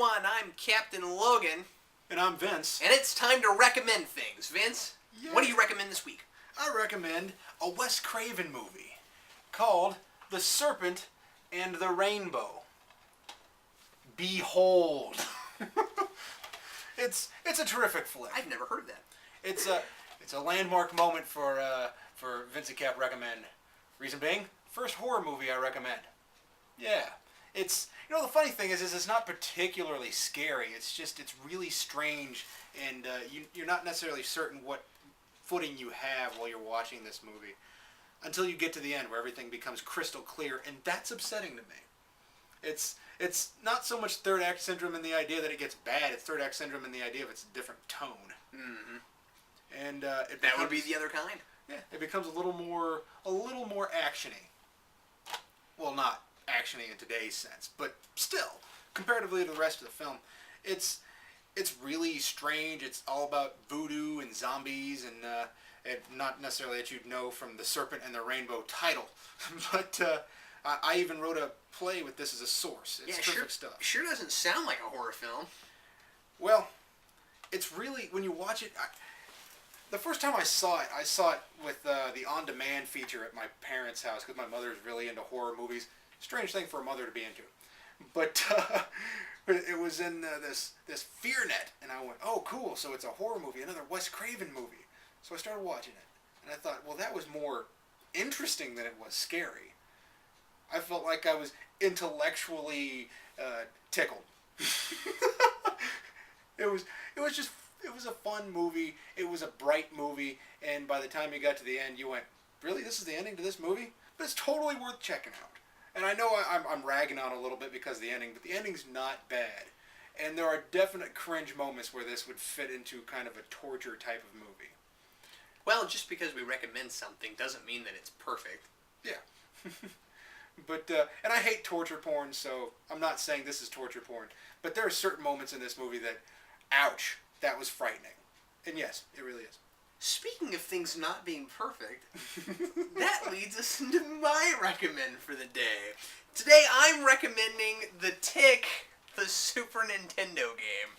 everyone, I'm Captain Logan. And I'm Vince. And it's time to recommend things. Vince, what do you recommend this week? I recommend a Wes Craven movie called The Serpent and the Rainbow. Behold. It's a terrific flick. I've never heard of that. It's a landmark moment for Vincent Cap recommend. Reason being, first horror movie I recommend. Yeah. It's, the funny thing is it's not particularly scary. It's really strange, and you're not necessarily certain what footing you have while you're watching this movie until you get to the end where everything becomes crystal clear, and that's upsetting to me. It's not so much third act syndrome in the idea that it gets bad. It's third act syndrome in the idea of it's a different tone. Mm-hmm. And that would be the other kind. Yeah, it becomes a little more actiony. Well, not actiony in today's sense, but still, comparatively to the rest of the film, it's really strange. It's all about voodoo and zombies, and not necessarily that you'd know from the Serpent and the Rainbow title, but I even wrote a play with this as a source. It's terrific stuff. Sure doesn't sound like a horror film. Well, it's really, when you watch it, the first time I saw it with the on-demand feature at my parents' house, because my mother's really into horror movies. Strange thing for a mother to be into. But it was in this FearNet, and I went, oh, cool, so it's a horror movie, another Wes Craven movie. So I started watching it, and I thought, well, that was more interesting than it was scary. I felt like I was intellectually tickled. It was a fun movie. It was a bright movie, and by the time you got to the end, you went, really, this is the ending to this movie? But it's totally worth checking out. And I know I'm ragging on a little bit because of the ending, but the ending's not bad. And there are definite cringe moments where this would fit into kind of a torture type of movie. Well, just because we recommend something doesn't mean that it's perfect. Yeah. But, and I hate torture porn, so I'm not saying this is torture porn. But there are certain moments in this movie that, ouch, that was frightening. And yes, it really is. Speaking of things not being perfect, that leads us into my recommend for the day. Today I'm recommending The Tick, the Super Nintendo game.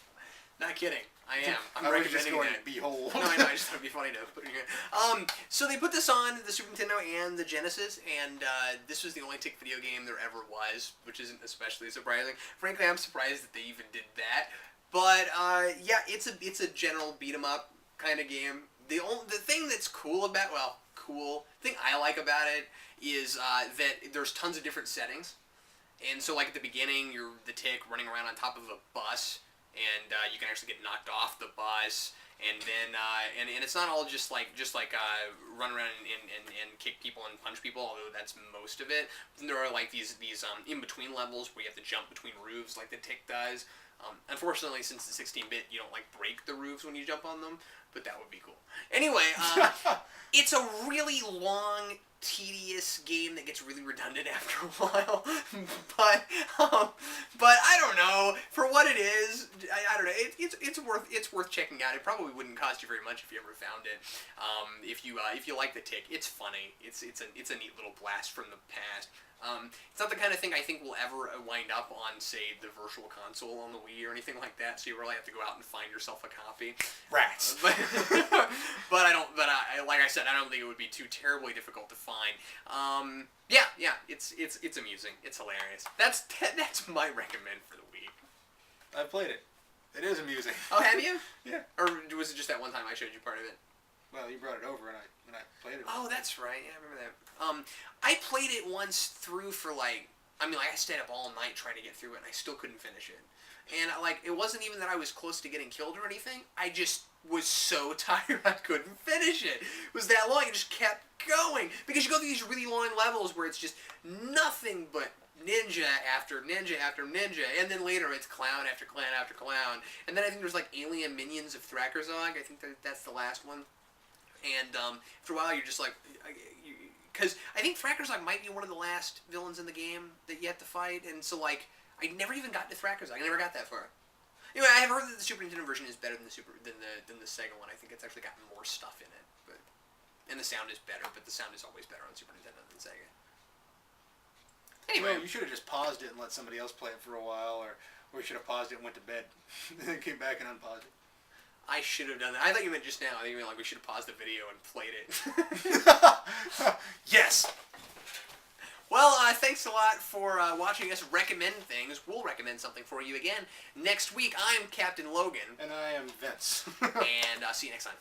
Not kidding. I am. I'm recommending that. Behold. No, I know. I just thought it'd be funny to put it here. So they put this on the Super Nintendo and the Genesis, and this was the only Tick video game there ever was, which isn't especially surprising. Frankly, I'm surprised that they even did that. But yeah, it's a general beat 'em up kind of game. The thing that's cool about, thing I like about it is that there's tons of different settings. And so, like, at the beginning, you're the Tick running around on top of a bus, and you can actually get knocked off the bus. And then, and it's not all just like run around and kick people and punch people, although that's most of it. Then there are, like, these in-between levels where you have to jump between roofs like the Tick does. Unfortunately, since it's 16-bit, you don't, like, break the roofs when you jump on them, but that would be cool. Anyway, it's a really long, tedious game that gets really redundant after a while, but I don't know, for what it is, I don't know, it's worth checking out. It probably wouldn't cost you very much if you ever found it. If you like the Tick, it's funny. It's a neat little blast from the past. It's not the kind of thing I think will ever wind up on, say, the Virtual Console on the Wii or anything like that, so you really have to go out and find yourself a copy. Rats. But like I said, I don't think it would be too terribly difficult to find. Yeah, it's amusing. It's hilarious. That's my recommend for the week. I've played it. It is amusing. Oh, have you? Yeah. Or was it just that one time I showed you part of it? Well, you brought it over and I played it. Oh, that's right. Yeah, I remember that. I played it once through for I stayed up all night trying to get through it, and I still couldn't finish it. And, it wasn't even that I was close to getting killed or anything. I just was so tired I couldn't finish it. It was that long. It just kept going. Because you go through these really long levels where it's just nothing but ninja after ninja after ninja, and then later it's clown after clown after clown. And then I think there's, alien minions of Thrakkerzog. I think that's the last one. And after a while, you're just like, because I think Thrakkerzog might be one of the last villains in the game that you have to fight, and so I never even got to Thrakkerzog. I never got that far. Anyway, I have heard that the Super Nintendo version is better than the Sega one. I think it's actually got more stuff in it, and the sound is better. But the sound is always better on Super Nintendo than Sega. Anyway, well, you should have just paused it and let somebody else play it for a while, Or we should have paused it and went to bed. Then came back and unpaused it. I should have done that. I thought you meant just now. I think you meant like we should have paused the video and played it. Yes! Well, thanks a lot for watching us recommend things. We'll recommend something for you again next week. I'm Captain Logan. And I am Vince. And see you next time.